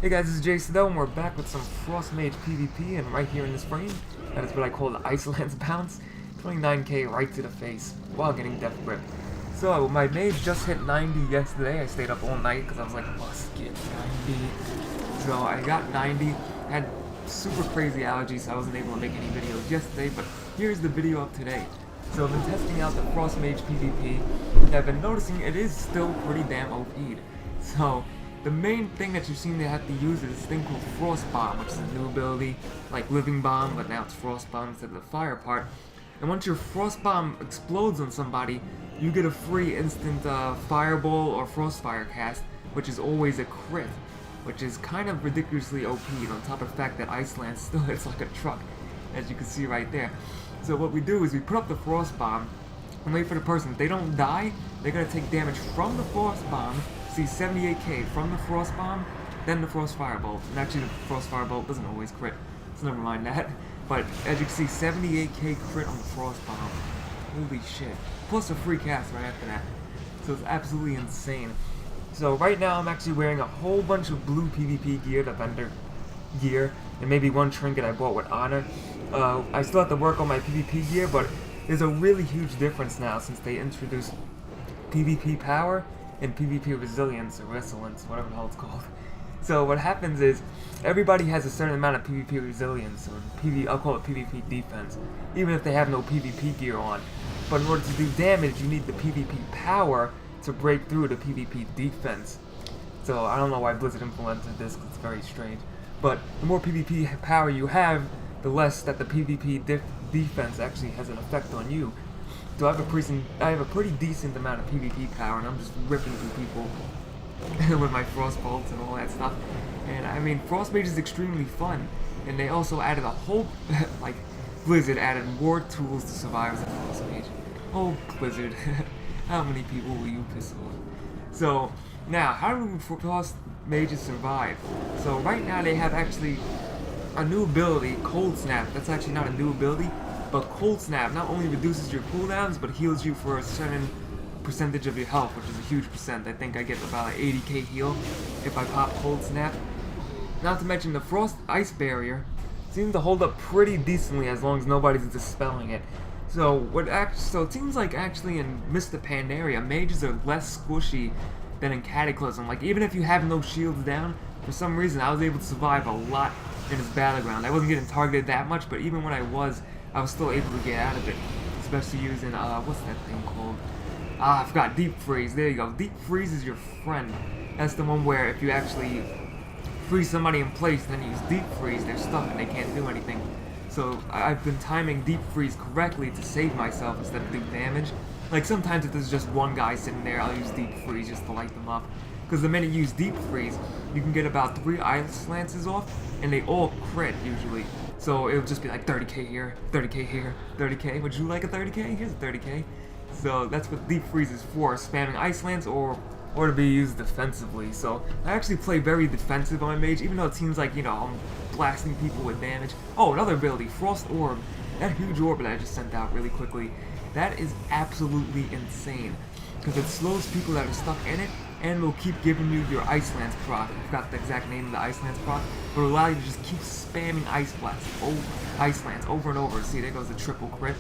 Hey guys, this is Jsnow, and we're back with some Frost Mage PvP, and right here in this frame, that is what I call the Iceland's Bounce. 29k right to the face, while getting Death Grip. So, my Mage just hit 90 yesterday. I stayed up all night, because I was like, must get 90. So, I got 90, had super crazy allergies, so I wasn't able to make any videos yesterday, but here's the video of today. So, I've been testing out the Frost Mage PvP, and I've been noticing it is still pretty damn OP'd. So, the main thing that you seem to have to use is this thing called Frost Bomb, which is a new ability, like Living Bomb, but now it's Frost Bomb instead of the fire part. And once your Frost Bomb explodes on somebody, you get a free instant Fireball or Frostfire cast, which is always a crit, which is kind of ridiculously OP'd on top of the fact that Iceland still hits like a truck, as you can see right there. So what we do is we put up the Frost Bomb and wait for the person. If they don't die, they're going to take damage from the Frost Bomb. See 78k from the Frost Bomb, then the Frost Firebolt. And actually the Frost Firebolt doesn't always crit, so never mind that. But as you can see, 78k crit on the Frost Bomb. Holy shit. Plus a free cast right after that. So it's absolutely insane. So right now I'm actually wearing a whole bunch of blue PvP gear, the vendor gear, and maybe one trinket I bought with honor. I still have to work on my PvP gear, but there's a really huge difference now since they introduced PvP power and PvP resilience, or resilience, whatever the hell it's called. So what happens is, everybody has a certain amount of PvP resilience, or I'll call it PvP defense, even if they have no PvP gear on. But in order to do damage, you need the PvP power to break through the PvP defense. So I don't know why Blizzard implemented this, because it's very strange. But the more PvP power you have, the less that the PvP defense actually has an effect on you. So I have a pretty decent amount of PvP power, and I'm just ripping through people with my frost bolts and all that stuff. And I mean, Frost Mage is extremely fun, and they also added a whole, like, Blizzard added more tools to survive as a Frost Mage. Oh, Blizzard, how many people will you piss off? So, now, how do Frost Mages survive? So right now they have actually a new ability, Cold Snap. That's actually not a new ability. But Cold Snap not only reduces your cooldowns, but heals you for a certain percentage of your health, which is a huge percent. I think I get about an 80k heal if I pop Cold Snap. Not to mention the Frost Ice Barrier seems to hold up pretty decently as long as nobody's dispelling it. So it seems like actually in Mr. Pandaria, mages are less squishy than in Cataclysm. Like, even if you have no shields down, for some reason I was able to survive a lot in this battleground. I wasn't getting targeted that much, but even when I was still able to get out of it, especially using, what's that thing called? I forgot, Deep Freeze. There you go. Deep Freeze is your friend. That's the one where if you actually freeze somebody in place, then use Deep Freeze, they're stuck and they can't do anything. So I've been timing Deep Freeze correctly to save myself instead of do damage. Like, sometimes if there's just one guy sitting there, I'll use Deep Freeze just to light them up. Because the minute you use Deep Freeze, you can get about 3 Ice Lances off, and they all crit usually. So it would just be like 30k here, 30k here, 30k. Would you like a 30k? Here's a 30k. So that's what Deep Freeze is for, spamming Ice Lance or to be used defensively. So I actually play very defensive on my Mage, even though it seems like, you know, I'm blasting people with damage. Oh, another ability, Frost Orb. That huge orb that I just sent out really quickly. That is absolutely insane, because it slows people that are stuck in it, and will keep giving you your Ice Lance proc. I forgot the exact name of the Ice Lance proc, but it'll allow you to just keep spamming Ice Lance over and over. See, there goes the triple crit.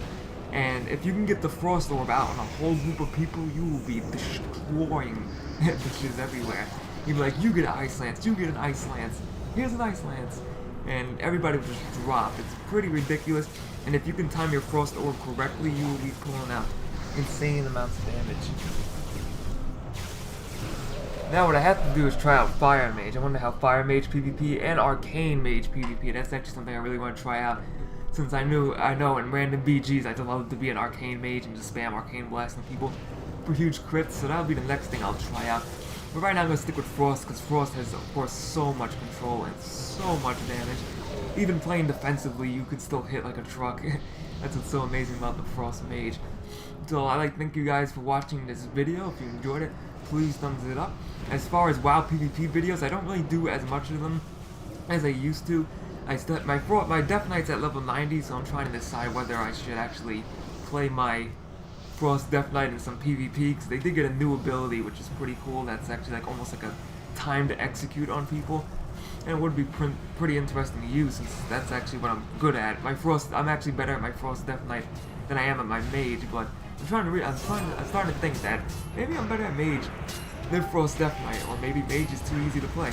And if you can get the Frost Orb out on a whole group of people, you will be destroying bitches everywhere. You'll be like, you get an Ice Lance, you get an Ice Lance, here's an Ice Lance. And everybody will just drop. It's pretty ridiculous. And if you can time your Frost Orb correctly, you will be pulling out insane amounts of damage. Now what I have to do is try out Fire Mage. I wonder how Fire Mage PvP and Arcane Mage PvP. That's actually something I really want to try out. Since I know in random BGs I'd love to be an Arcane Mage and just spam Arcane blasting people for huge crits. So that'll be the next thing I'll try out. But right now I'm going to stick with Frost, because Frost has, of course, so much control and so much damage. Even playing defensively, you could still hit like a truck. That's what's so amazing about the Frost Mage. So I'd like to thank you guys for watching this video. If you enjoyed it, please thumbs it up. As far as WoW PvP videos, I don't really do as much of them as I used to. My Death Knight's at level 90, so I'm trying to decide whether I should actually play my Frost Death Knight in some PvP, because they did get a new ability, which is pretty cool. That's actually like almost like a time to execute on people. and it would be pretty interesting to use since that's actually what I'm good at. I'm actually better at my Frost Death Knight than I am at my Mage, but I'm starting to think that maybe I'm better at Mage than Frost Death Knight, or maybe Mage is too easy to play.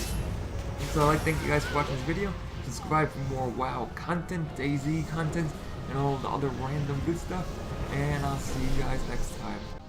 So I'd like to thank you guys for watching this video. Subscribe for more WoW content, DayZ content, and all the other random good stuff. And I'll see you guys next time.